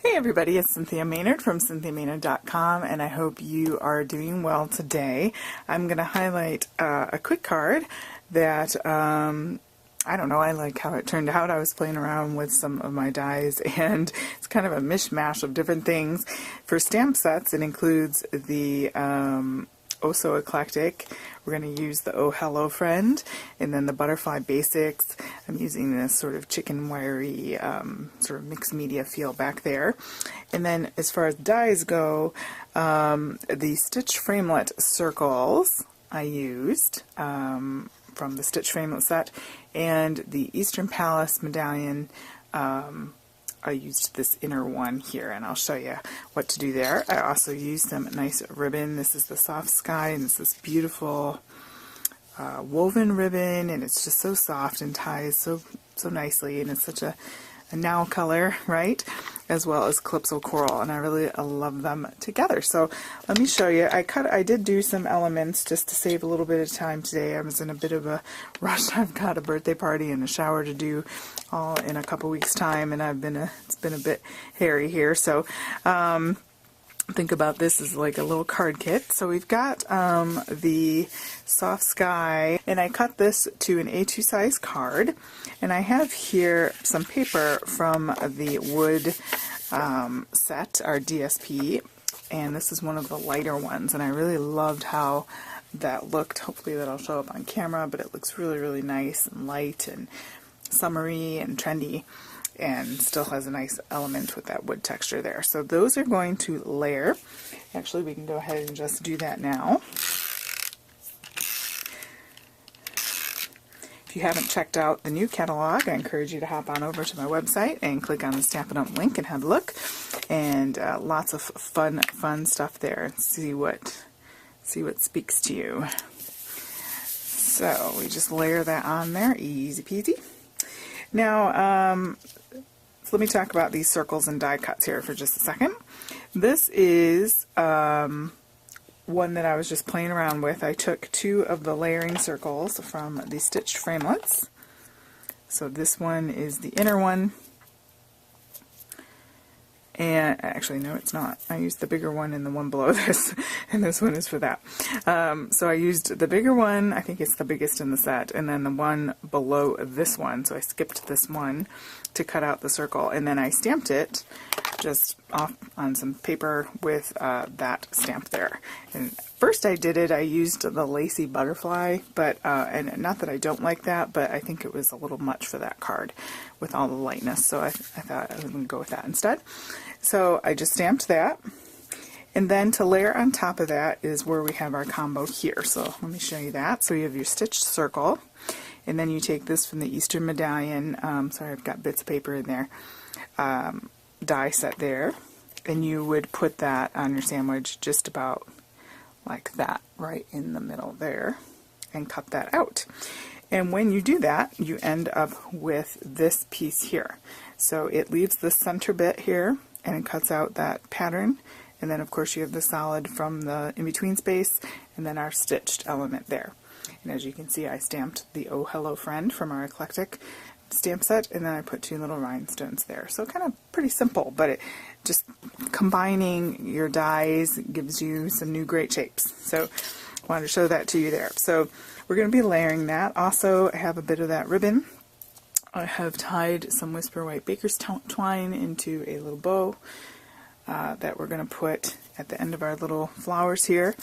Hey everybody, it's Cynthia Maynard from CynthiaMaynard.com, and I hope you are doing well today. I'm going to highlight a quick card that, I don't know, I like how it turned out. I was playing around with some of my dies, and it's kind of a mishmash of different things. For stamp sets, it includes the Oh So Eclectic. We're going to use the Oh Hello Friend, and then the Butterfly Basics. I'm using this sort of chicken wiry sort of mixed media feel back there. And then as far as dies go, the Stitch Framelit circles I used from the Stitch Framelit set, and the Eastern Palace medallion. I used this inner one here, and I'll show you what to do there. I also used some nice ribbon. This is the Soft Sky, and it's this beautiful woven ribbon, and it's just so soft and ties so nicely, and it's such a now color, right? As well as Calypso Coral, and I really love them together. So let me show you. I did do some elements just to save a little bit of time today. I was in a bit of a rush. I've got a birthday party and a shower to do all in a couple weeks time, and it's been a bit hairy here. So think about this as like a little card kit. So we've got the Soft Sky, and I cut this to an A2 size card, and I have here some paper from the wood set, our DSP, and this is one of the lighter ones, and I really loved how that looked. Hopefully that'll show up on camera, but it looks really nice and light and summery and trendy, and still has a nice element with that wood texture there. So those are going to layer. Actually, we can go ahead and just do that now. If you haven't checked out the new catalog, I encourage you to hop on over to my website and click on the Stampin' link and have a look. And lots of fun stuff there. See what speaks to you. So we just layer that on there, easy peasy. Now, so let me talk about these circles and die cuts here for just a second. This is one that I was just playing around with. I took two of the layering circles from the Stitched Framelits. So this one is the inner one. And actually, no, it's not. I used the bigger one and the one below this, and this one is for that. So I used the bigger one, I think it's the biggest in the set, and then the one below this one. So I skipped this one to cut out the circle, and then I stamped it just off on some paper with that stamp there. And first I used the lacy butterfly, but and not that I don't like that, but I think it was a little much for that card with all the lightness, so I thought I was going to go with that instead. So I just stamped that, and then to layer on top of that is where we have our combo here. So let me show you that. So you have your stitched circle, and then you take this from the Eastern medallion, sorry, I've got bits of paper in there, die set there, and you would put that on your sandwich just about like that, right in the middle there, and cut that out. And when you do that, you end up with this piece here. So it leaves the center bit here, and it cuts out that pattern, and then of course you have the solid from the in-between space, and then our stitched element there. And as you can see, I stamped the Oh Hello Friend from our Eclectic stamp set, and then I put two little rhinestones there. So kind of pretty simple, but it just combining your dies gives you some new great shapes. So I wanted to show that to you there. So we're going to be layering that. Also, I have a bit of that ribbon. I have tied some Whisper White Baker's twine into a little bow that we're going to put at the end of our little flowers here.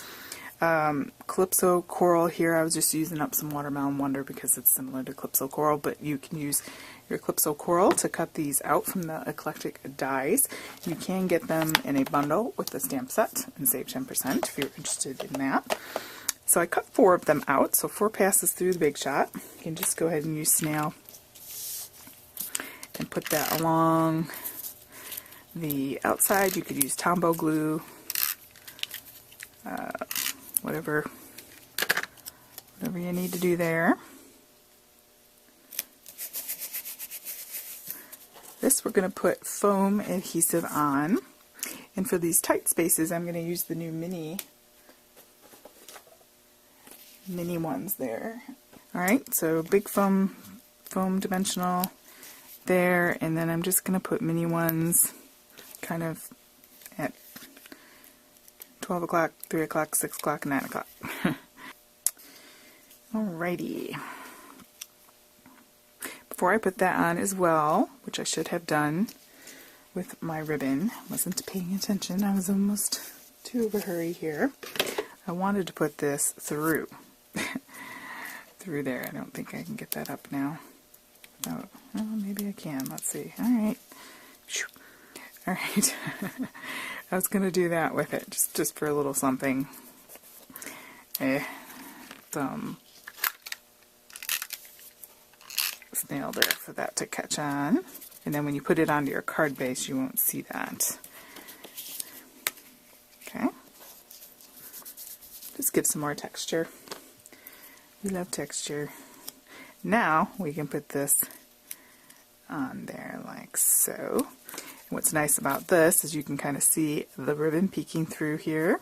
Calypso Coral here, I was just using up some Watermelon Wonder because it's similar to Calypso Coral, but you can use your Calypso Coral to cut these out from the Eclectic Dies. You can get them in a bundle with the stamp set and save 10% if you're interested in that. So I cut 4 of them out, so 4 passes through the Big Shot. You can just go ahead and use snail and put that along the outside. You could use Tombow glue, whatever you need to do there. This we're going to put foam adhesive on, and for these tight spaces I'm going to use the new mini ones there. Alright, so big foam dimensional there, and then I'm just going to put mini ones kind of at 12 o'clock, 3 o'clock, 6 o'clock, 9 o'clock. Alrighty. Before I put that on as well, which I should have done with my ribbon, wasn't paying attention, I was almost too of a hurry here. I wanted to put this through. Through there. I don't think I can get that up now. Oh, well, maybe I can. Let's see. Alright. Alright. I was going to do that with it, just for a little something. Some snail there for that to catch on. And then when you put it onto your card base, you won't see that. Okay. Just give some more texture. We love texture. Now we can put this on there like so. And what's nice about this is you can kind of see the ribbon peeking through here.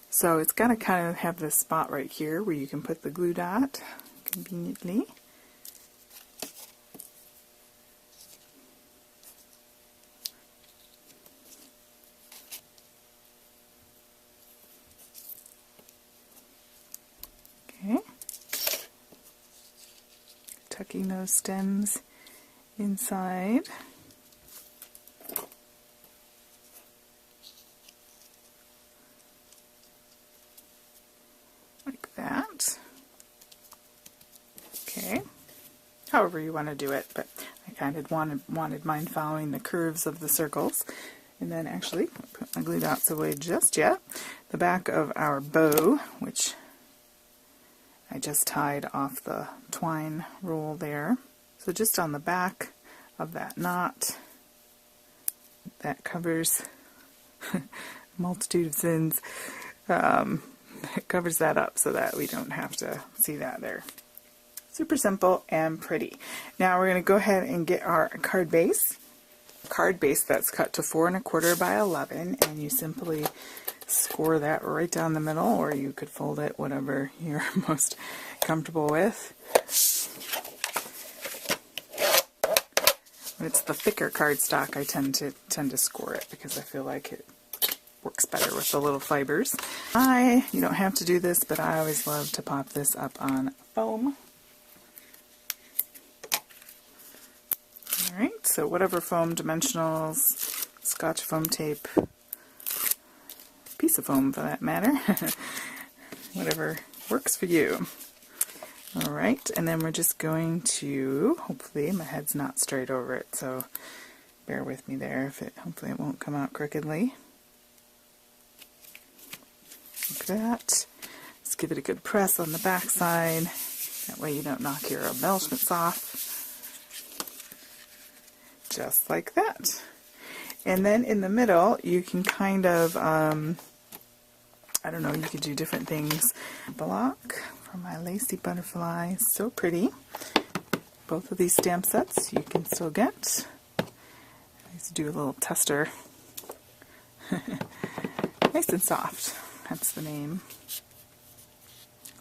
So it's got to kind of have this spot right here where you can put the glue dot conveniently. Okay. Tucking those stems inside. Like that. Okay. However you want to do it, but I kind of wanted mine following the curves of the circles. And then actually, put my glue dots away just yet. The back of our bow, which I just tied off the twine roll there. So just on the back of that knot, that covers a multitude of sins. It covers that up so that we don't have to see that there. Super simple and pretty. Now we're going to go ahead and get our card base. Card base that's cut to 4 1/4 by 11, and you simply score that right down the middle, or you could fold it, whatever you're most comfortable with. When it's the thicker cardstock, I tend to score it because I feel like it works better with the little fibers. You don't have to do this, but I always love to pop this up on foam. Alright, so whatever foam, dimensionals, Scotch foam tape, piece of foam for that matter, whatever works for you. Alright, and then we're just going to, hopefully my head's not straight over it, so bear with me there. Hopefully it won't come out crookedly. Like that. Just give it a good press on the back side. That way you don't knock your embellishments off. Just like that. And then in the middle, you can kind of, I don't know, you could do different things. Block for my lacy butterfly. So pretty. Both of these stamp sets you can still get. I used to do a little tester. Nice and soft. That's the name.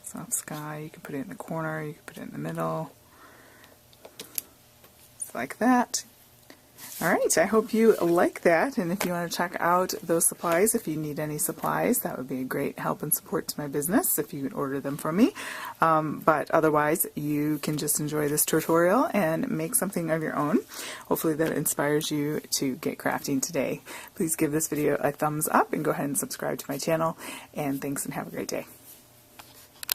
Soft Sky. You can put it in the corner. You can put it in the middle. Just like that. Alright, I hope you like that, and if you want to check out those supplies, if you need any supplies, that would be a great help and support to my business if you could order them from me. But otherwise, you can just enjoy this tutorial and make something of your own. Hopefully that inspires you to get crafting today. Please give this video a thumbs up and go ahead and subscribe to my channel, and thanks and have a great day.